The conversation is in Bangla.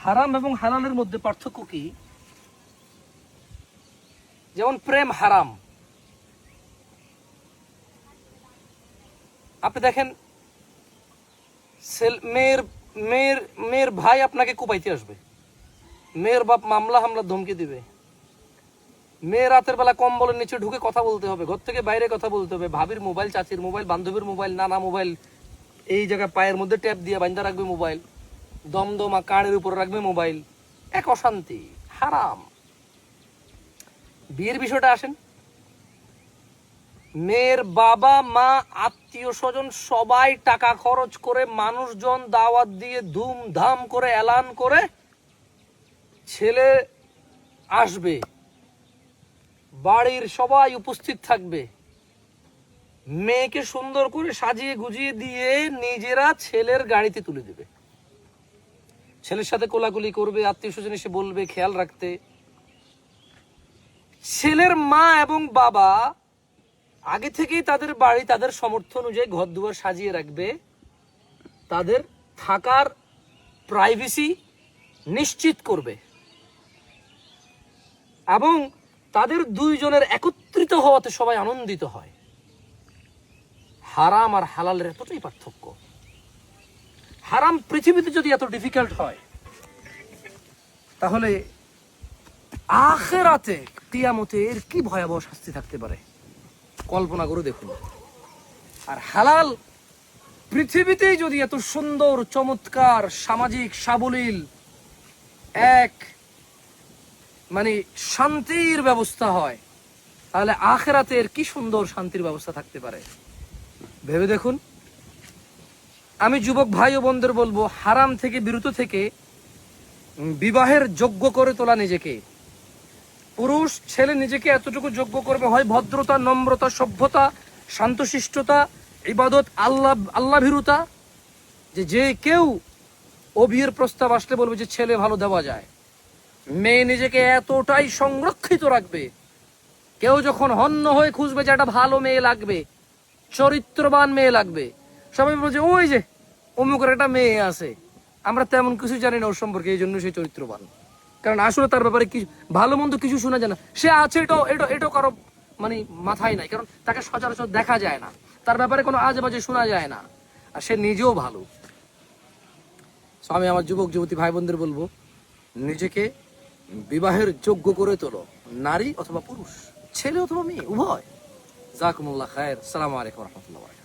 হারাম এবং হালালের মধ্যে পার্থক্য কি? যেমন প্রেম হারাম। আপনি দেখেন মেয়ের ভাই আপনাকে কুপাইতে আসবে, মেয়ের বাপ মামলা হামলা ধমকি দিবে, মেয়ে রাতের বেলা কম্বলের নিচে ঢুকে কথা বলতে হবে, ঘর থেকে বাইরে কথা বলতে হবে, ভাবির মোবাইল, চাচির মোবাইল, বান্ধবীর মোবাইল, নানা মোবাইল, এই জায়গায় পায়ের মধ্যে ট্যাপ দিয়ে বান্ধা রাখবে মোবাইল, দমদমা কানের উপর রাখবে মোবাইল, এক অশান্তি, হারাম। বিয়ের বিষয়টা আসেন, মেয়ের বাবা মা আত্মীয় স্বজন সবাই টাকা খরচ করে, মানুষজন দাওয়াত দিয়ে ধুমধাম করে এলান করে ছেলে আসবে, বাড়ির সবাই উপস্থিত থাকবে, মেয়েকে সুন্দর করে সাজিয়ে গুজিয়ে দিয়ে নিজেরা ছেলের গাড়িতে তুলে দেবে, ছেলের সাথে কোলাকুলি করবে, আত্মীয় স্বজন এসে বলবে খেয়াল রাখতে। ছেলের মা এবং বাবা আগে থেকেই তাদের বাড়ি তাদের সামর্থ্য অনুযায়ী ঘর দুয়ার সাজিয়ে রাখবে, তাদের থাকার প্রাইভেসি নিশ্চিত করবে এবং তাদের দুইজনের একত্রিত হওয়াতে সবাই আনন্দিত হয়। হারাম আর হালালের এতটাই পার্থক্য। হারাম পৃথিবীতে যদি এত ডিফিকাল্ট হয়, তাহলে আখিরাতে কিয়ামতে এর কি ভয়াবহ শাস্তি থাকতে পারে কল্পনা করে দেখুন। আর হালাল পৃথিবীতেই যদি এত সুন্দর চমৎকার সামাজিক সাবলীল এক মানে শান্তির ব্যবস্থা হয়, তাহলে আখিরাতে এর কি সুন্দর শান্তির ব্যবস্থা থাকতে পারে ভেবে দেখুন। আমি যুবক ভাই ও বোনদের বলবো, হারাম থেকে বিরত থেকে বিবাহের যোগ্য করে তোলা নিজেকে। পুরুষ ছেলে নিজেকে এতটুকু যোগ্য করবে, হয় ভদ্রতা, নম্রতা, সভ্যতা, শান্তশিষ্টতা, ইবাদত, আল্লাহ ভীরুতা, যে কেউ ও বিয়ের প্রস্তাব আসলে বলবে যে ছেলে ভালো দেওয়া যায়। মেয়ে নিজেকে এতটাই সংরক্ষিত রাখবে, কেউ যখন হন্য হয়ে খুঁজবে যে একটা ভালো মেয়ে লাগবে, চরিত্রবান মেয়ে লাগবে, সবাই বলছে ওই যে অমুকের একটা মেয়ে আছে, আমরা তেমন কিছু জানি না ওর সম্পর্কে, এই জন্য সে চরিত্রবান। কারণ আসলে তার ব্যাপারে কিছু ভালো মন্দ কিছু শোনা যায় না, সে আছে এটাও কারো মানে মাথায় নাই, কারণ তাকে সচরাচর দেখা যায় না, তার ব্যাপারে কোনো আজে বাজে শোনা যায় না, আর সে নিজেও ভালো। আমি আমার যুবক যুবতী ভাই বোনদের বলবো, নিজেকে বিবাহের যোগ্য করে তোলো, নারী অথবা পুরুষ, ছেলে অথবা মেয়ে, উভয়। জাকুমুল্লাহ খায়ের। আসসালামু আলাইকুম ওয়া রাহমাতুল্লাহ।